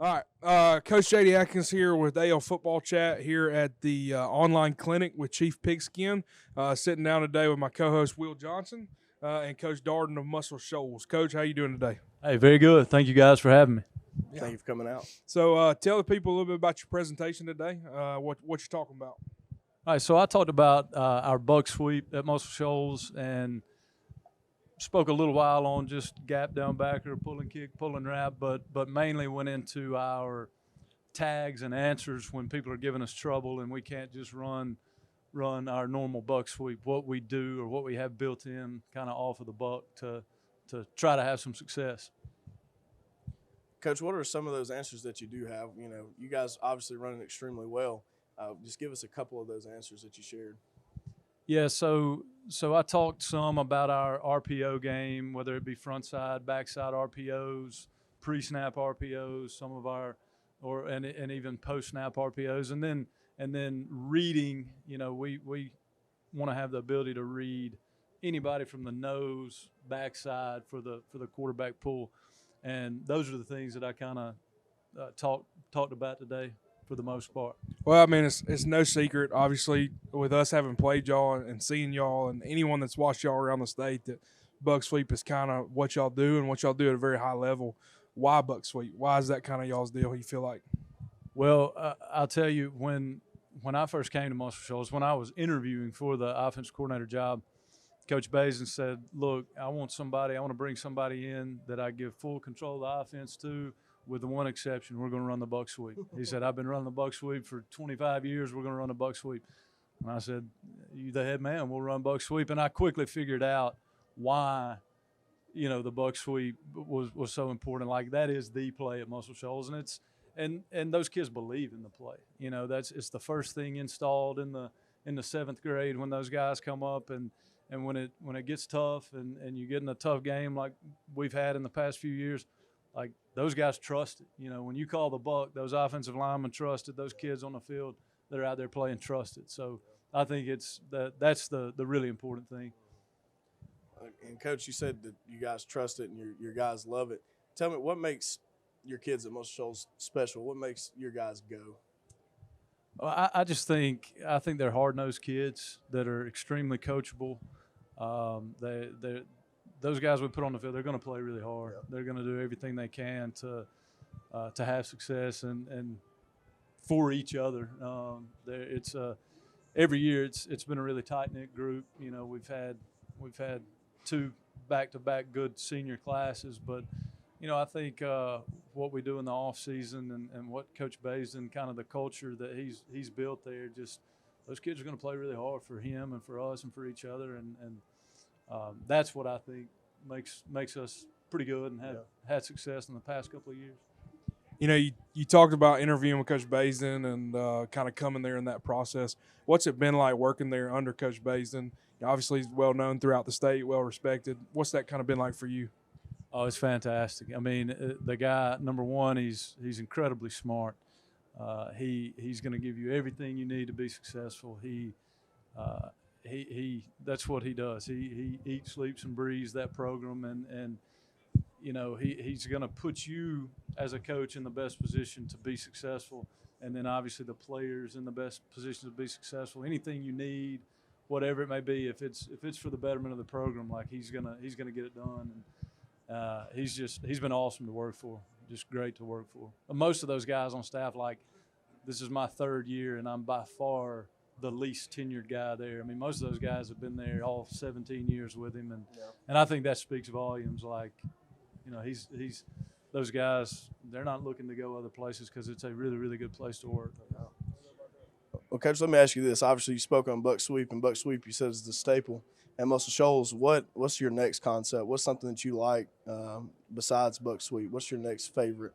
All right, Coach J.D. Atkins here with AL Football Chat here at the online clinic with Chief Pigskin. Sitting down today with my co-host Will Johnson and Coach Darden of Muscle Shoals. Coach, how you doing today? Hey, very good. Thank you guys for having me. Yeah. Thank you for coming out. So tell the people a little bit about your presentation today. What you're talking about? All right, so I talked about our Bucksweep at Muscle Shoals and spoke a little while on just gap down backer, pulling kick, pulling wrap, but mainly went into our tags and answers when people are giving us trouble and we can't just run our normal buck sweep, what we do or what we have built in kind of off of the buck to try to have some success. Coach, what are some of those answers that you do have? You know, you guys obviously running extremely well. Just give us a couple of those answers that you shared. Yeah, so I talked some about our RPO game, whether it be front side, backside RPOs, pre-snap RPOs, some of our, and even post-snap RPOs, and then reading. You know, we want to have the ability to read anybody from the nose, backside for the quarterback pull, and those are the things that I kind of talked about today for the most part. Well, I mean, it's no secret, obviously, with us having played y'all and seeing y'all and anyone that's watched y'all around the state that Bucksweep is kind of what y'all do and what y'all do at a very high level. Why Bucksweep? Why is that kind of y'all's deal, you feel like? Well, I'll tell you, when I first came to Muscle Shoals, when I was interviewing for the offensive coordinator job, Coach Bazin said, look, I want to bring somebody in that I give full control of the offense to, with the one exception, we're going to run the buck sweep. He said, I've been running the buck sweep for 25 years. We're going to run the buck sweep. And I said, you the head man, we'll run buck sweep. And I quickly figured out why, the buck sweep was so important. Like, that is the play at Muscle Shoals. And and those kids believe in the play. It's the first thing installed in the seventh grade when those guys come up and when it gets tough and you get in a tough game like we've had in the past few years, like, those guys trust it. When you call the buck, those offensive linemen trust it. Those kids on the field that are out there playing trust it. So I think that's the really important thing. And, Coach, you said that you guys trust it and your guys love it. Tell me, what makes your kids at Muscle Shoals special? What makes your guys go? Well, I think they're hard-nosed kids that are extremely coachable. Those guys we put on the field, they're going to play really hard. Yeah. They're going to do everything they can to have success and for each other. Every year it's been a really tight-knit group. We've had two back-to-back good senior classes, but I think what we do in the off season and what Coach Bazin, kind of the culture that he's built there, just those kids are going to play really hard for him and for us and for each other, and that's what I think makes us pretty good and had success in the past couple of years. You talked about interviewing with Coach Bazin and kind of coming there in that process. What's it been like working there under Coach Bazin? Obviously, he's well known throughout the state, well respected. What's that kind of been like for you? Oh, it's fantastic. I mean, the guy, number one, he's incredibly smart. He's going to give you everything you need to be successful. He that's what he does. He eats, sleeps, and breathes that program, and he's going to put you as a coach in the best position to be successful, and then obviously the players in the best position to be successful. Anything you need, whatever it may be, if it's for the betterment of the program, like he's gonna get it done. And he's been awesome to work for, just great to work for. Most of those guys on staff, like, this is my third year, and I'm by far the least tenured guy there. I mean, most of those guys have been there all 17 years with him, and I think that speaks volumes. Like, he's those guys, they're not looking to go other places because it's a really, really good place to work. Well, Coach, let me ask you this. Obviously, you spoke on Bucksweep, and Bucksweep you said is the staple at Muscle Shoals. What's your next concept? What's something that you like besides Bucksweep? What's your next favorite?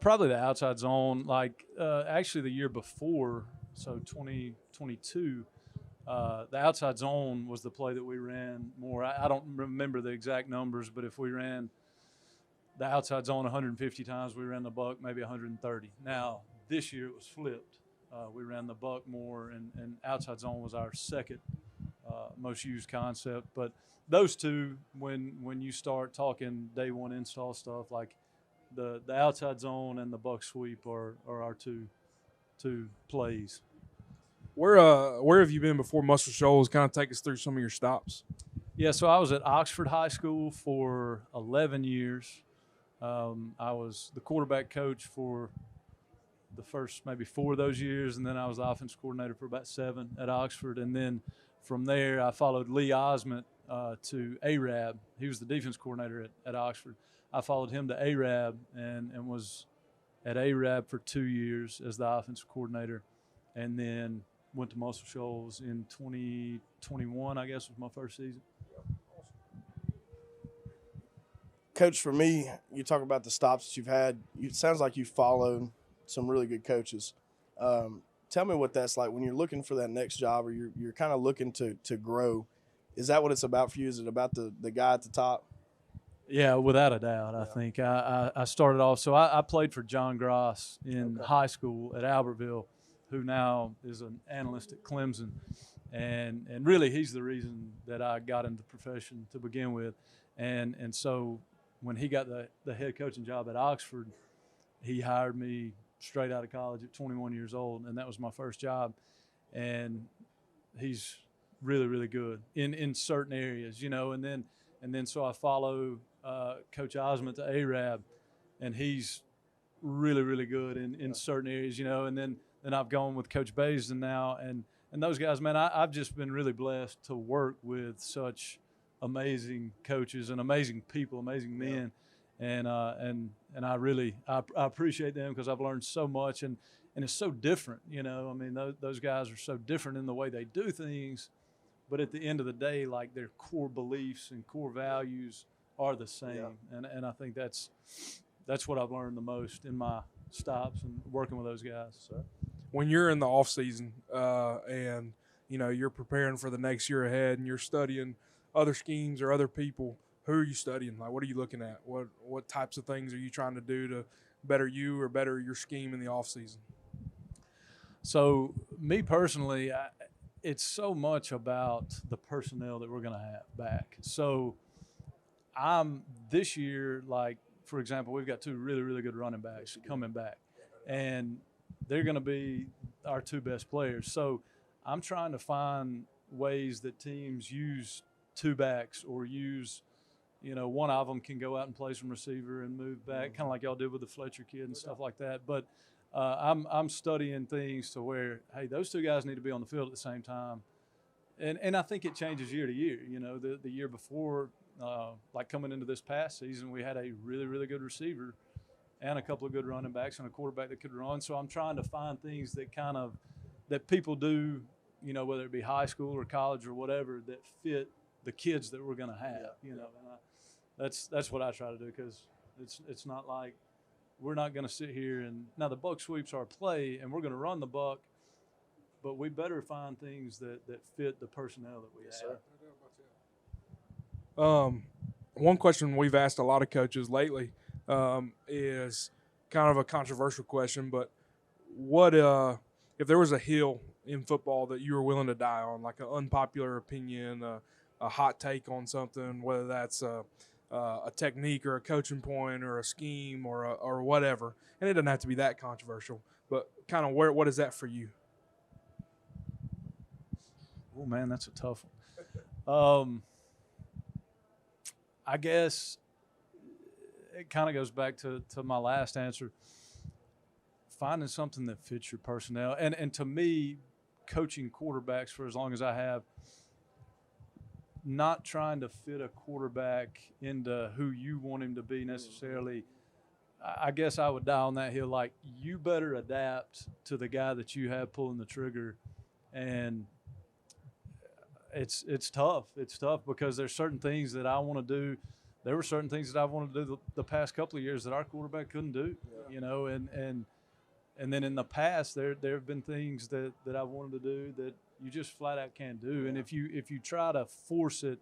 Probably the outside zone. Like, actually the year before, so 2022, the outside zone was the play that we ran more. I don't remember the exact numbers, but if we ran the outside zone 150 times, we ran the buck maybe 130. Now, this year it was flipped. We ran the buck more, and outside zone was our second most used concept. But those two, when you start talking day one install stuff, like, the outside zone and the Bucksweep are our two plays. Where have you been before Muscle Shoals? Kind of take us through some of your stops. Yeah, so I was at Oxford High School for 11 years. I was the quarterback coach for the first maybe 4 of those years, and then I was the offense coordinator for about 7 at Oxford. And then from there, I followed Lee Osment to Arab. He was the defense coordinator at Oxford. I followed him to Arab and was at Arab for 2 years as the offensive coordinator, and then went to Muscle Shoals in 2021, I guess, was my first season. Coach, for me, you talk about the stops that you've had. It sounds like you've followed some really good coaches. Tell me what that's like when you're looking for that next job, or you're kind of looking to grow. Is that what it's about for you? Is it about the guy at the top? Yeah, without a doubt. I think I started off. So I played for John Gross in high school at Albertville, who now is an analyst at Clemson, and really he's the reason that I got into the profession to begin with, and so when he got the head coaching job at Oxford, he hired me straight out of college at 21 years old, and that was my first job, and he's really, really good in certain areas, and then so I follow Coach Osment to Arab, and he's really, really good in certain areas, and then I've gone with Coach Basin now, and those guys, man, I've just been really blessed to work with such amazing coaches and amazing people, amazing men, and I really I appreciate them because I've learned so much, and it's so different, I mean, those guys are so different in the way they do things, but at the end of the day, like, their core beliefs and core values are the same, and I think that's what I've learned the most in my stops and working with those guys. So When you're in the off season and you're preparing for the next year ahead, and you're studying other schemes or other people, who are you studying? Like, what are you looking at? What types of things are you trying to do to better you or better your scheme in the off season? So me personally, it's so much about the personnel that we're going to have back. So I'm this year, like, for example, we've got 2 really, really good running backs coming back, and they're going to be our 2 best players. So I'm trying to find ways that teams use 2 backs, or use, one of them can go out and play some receiver and move back, kind of like y'all did with the Fletcher kid and stuff like that. But I'm studying things to where, hey, those 2 guys need to be on the field at the same time. And I think it changes year to year. The year before, like coming into this past season, we had a really, really good receiver and a couple of good running backs and a quarterback that could run. So I'm trying to find things that people do, whether it be high school or college or whatever, that fit the kids that we're going to have, And that's what I try to do, because it's not like we're not going to sit here and – now the buck sweeps our play, and we're going to run the buck, but we better find things that fit the personnel that we have. Sir. One question we've asked a lot of coaches lately is kind of a controversial question, but what if there was a hill in football that you were willing to die on, like an unpopular opinion, a hot take on something, whether that's a technique or a coaching point or a scheme or whatever, and it doesn't have to be that controversial, but kind of what is that for you? Oh, man, that's a tough one. I guess it kind of goes back to my last answer, finding something that fits your personnel. And to me, coaching quarterbacks for as long as I have, not trying to fit a quarterback into who you want him to be necessarily, I guess I would die on that hill. Like, you better adapt to the guy that you have pulling the trigger. And it's tough. It's tough because there's certain things that I want to do. There were certain things that I wanted to do the past couple of years that our quarterback couldn't do, and then in the past there have been things that I wanted to do that you just flat out can't do. And if you try to force it,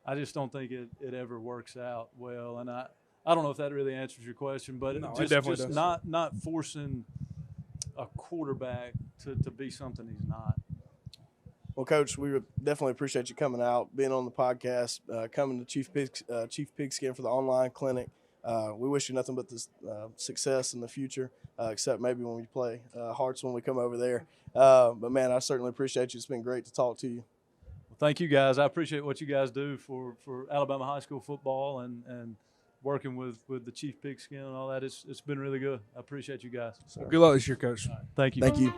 I just don't think it ever works out well. And I don't know if that really answers your question, but No, just, it definitely just does. not forcing a quarterback to be something he's not. Well, Coach, we would definitely appreciate you coming out, being on the podcast, coming to Chief Pigskin for the online clinic. we wish you nothing but this success in the future, except maybe when we play Hearts when we come over there. But, man, I certainly appreciate you. It's been great to talk to you. Well, thank you, guys. I appreciate what you guys do for Alabama high school football and working with the Chief Pigskin and all that. It's been really good. I appreciate you guys. Good luck this year, Coach. Thank you. Thank you.